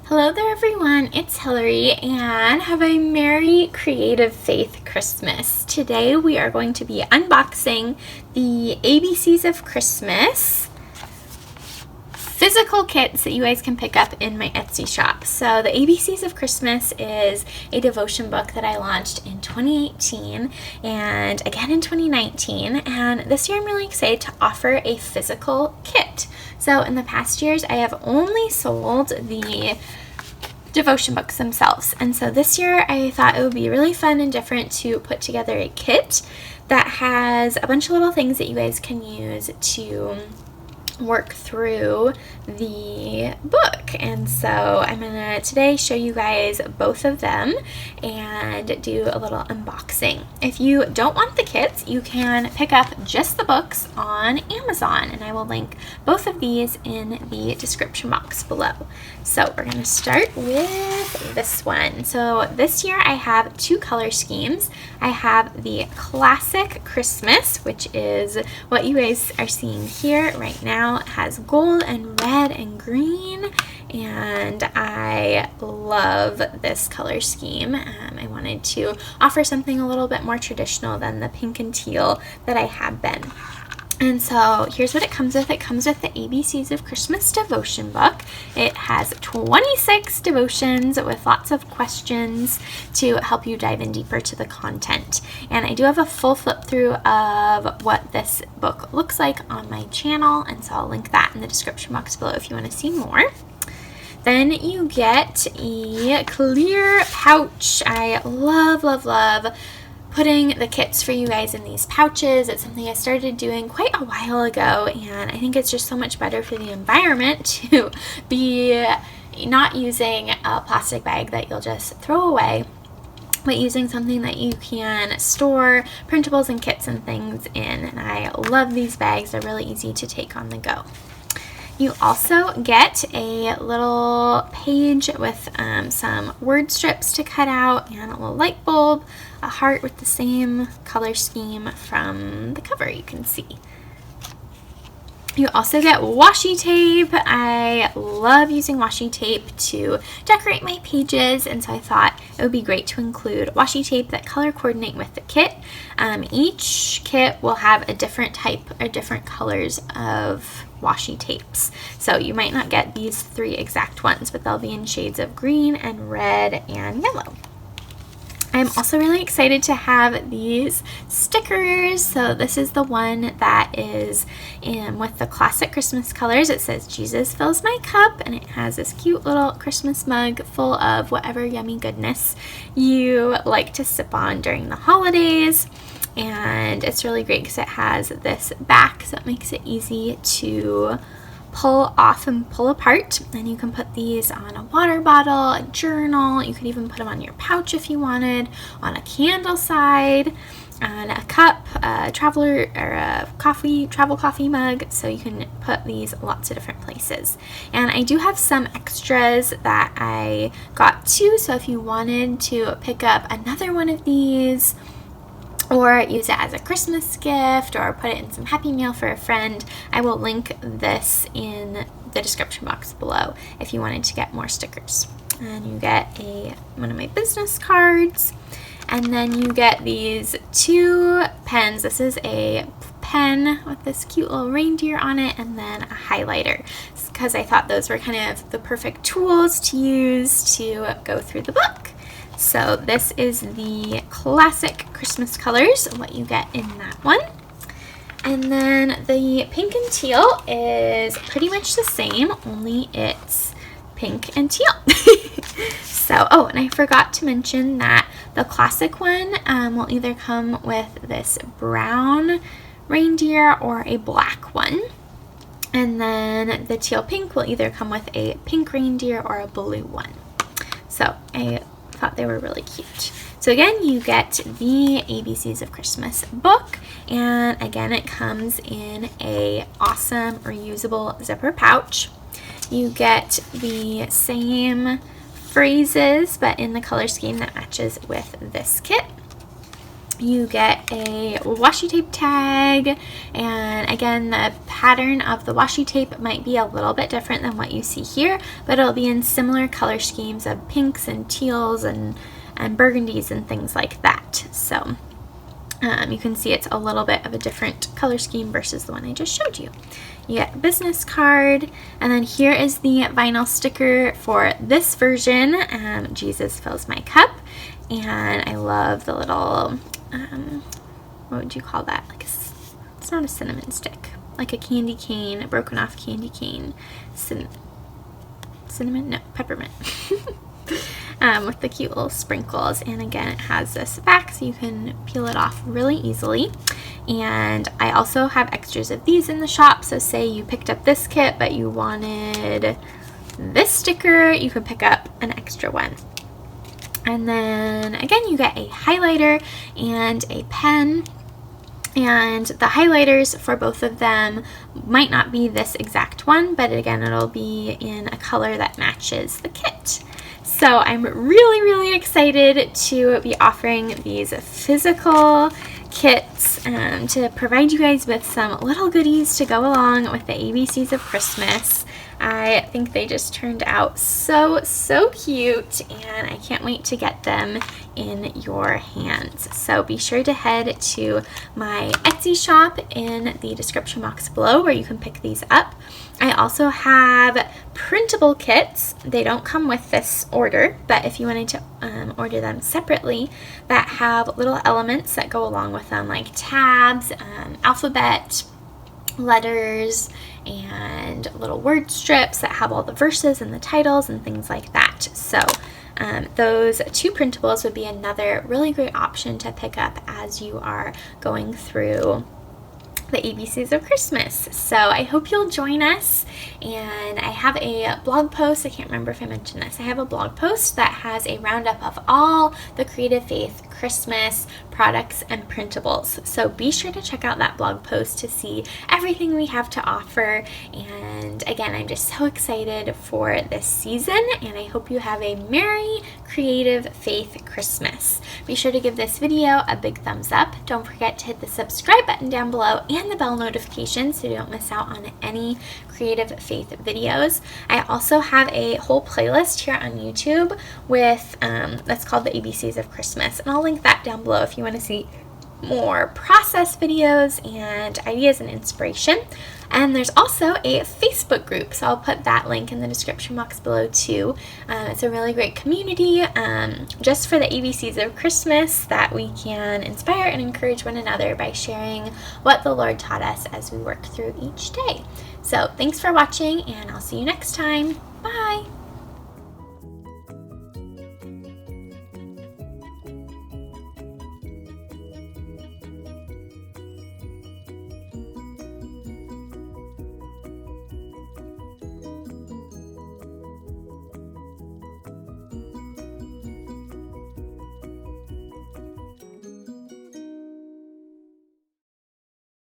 Hello there everyone, it's Hillary and have a Merry Creative Faith Christmas. Today we are going to be unboxing the ABCs of Christmas physical kits that you guys can pick up in my Etsy shop. So the ABCs of Christmas is a devotion book that I launched in 2018 and again in 2019, and this year I'm really excited to offer a physical kit. So in the past years I have only sold the devotion books themselves, and so this year I thought it would be really fun and different to put together a kit that has a bunch of little things that you guys can use to work through the book. And so I'm gonna today show you guys both of them and do a little unboxing. If you don't want the kits, you can pick up just the books on Amazon, and I will link both of these in the description box below. So we're gonna start with this one. So this year I have two color schemes. I have the Classic Christmas, which is what you guys are seeing here right now. It has gold and red and green, and I love this color scheme. I wanted to offer something a little bit more traditional than the pink and teal that I have been. And so here's what it comes with. It comes with the ABCs of Christmas devotion book. It has 26 devotions with lots of questions to help you dive in deeper to the content. And I do have a full flip through of what this book looks like on my channel, and so I'll link that in the description box below if you want to see more. Then you get a clear pouch. I love putting the kits for you guys in these pouches. It's something I started doing quite a while ago, and I think it's just so much better for the environment to be not using a plastic bag that you'll just throw away, but using something that you can store printables and kits and things in. And I love these bags. They're really easy to take on the go. You also get a little page with some word strips to cut out, and a little light bulb, a heart with the same color scheme from the cover you can see. You also get washi tape. I love using washi tape to decorate my pages, and so I thought it would be great to include washi tape that color coordinate with the kit. Each kit will have a different type or different colors of washi tapes. So you might not get these three exact ones, but they'll be in shades of green and red and yellow. I'm also really excited to have these stickers. So this is the one that is with the classic Christmas colors. It says Jesus fills my cup, and it has this cute little Christmas mug full of whatever yummy goodness you like to sip on during the holidays. And it's really great because it has this back, so it makes it easy to pull off and pull apart. And you can put these on a water bottle, a journal. You could even put them on your pouch if you wanted, on a candle side, on a cup, a traveler or a travel coffee mug. So you can put these lots of different places. And I do have some extras that I got too. So if you wanted to pick up another one of these, or use it as a Christmas gift, or put it in some Happy Meal for a friend, I will link this in the description box below if you wanted to get more stickers. And you get one of my business cards, and then you get these two pens. This is a pen with this cute little reindeer on it, and then a highlighter, because I thought those were kind of the perfect tools to use to go through the book. So this is the classic Christmas colors, what you get in that one. And then the pink and teal is pretty much the same, only it's pink and teal. So, oh, and I forgot to mention that the classic one will either come with this brown reindeer or a black one. And then the teal pink will either come with a pink reindeer or a blue one. So I thought they were really cute. So again, you get the ABCs of Christmas book, and again it comes in a awesome reusable zipper pouch. You get the same phrases but in the color scheme that matches with this kit. You get a washi tape tag, and again, the pattern of the washi tape might be a little bit different than what you see here, but it'll be in similar color schemes of pinks and teals and burgundies and things like that. So you can see it's a little bit of a different color scheme versus the one I just showed you. You get a business card, and then here is the vinyl sticker for this version, Jesus Fills My Cup. And I love the little, what would you call that? It's not a cinnamon stick, like a candy cane, a broken off candy cane. Cinnamon? No, peppermint. With the cute little sprinkles. And again, it has this back so you can peel it off really easily. And I also have extras of these in the shop. So say you picked up this kit, but you wanted this sticker, you can pick up an extra one. And then again, you get a highlighter and a pen. And the highlighters for both of them might not be this exact one, but again, it'll be in a color that matches the kit. So I'm really, really excited to be offering these physical kits to provide you guys with some little goodies to go along with the ABCs of Christmas. I think they just turned out so cute, and I can't wait to get them in your hands. So be sure to head to my Etsy shop in the description box below where you can pick these up. I also have printable kits. They don't come with this order, but if you wanted to order them separately, that have little elements that go along with them, like tabs, alphabet, letters, and little word strips that have all the verses and the titles and things like that. So those two printables would be another really great option to pick up as you are going through the ABCs of Christmas. So I hope you'll join us, and I have a blog post. I can't remember if I mentioned this. I have a blog post that has a roundup of all the Creative Faith Christmas products and printables. So be sure to check out that blog post to see everything we have to offer. And again, I'm just so excited for this season, and I hope you have a Merry Creative Faith Christmas. Be sure to give this video a big thumbs up. Don't forget to hit the subscribe button down below and the bell notification so you don't miss out on any Creative Faith videos. I also have a whole playlist here on YouTube with that's called the ABCs of Christmas, and I'll link that down below if you want to see more process videos and ideas and inspiration. And there's also a Facebook group, so I'll put that link in the description box below too. It's a really great community just for the ABCs of Christmas that we can inspire and encourage one another by sharing what the Lord taught us as we work through each day. So thanks for watching, and I'll see you next time. Bye!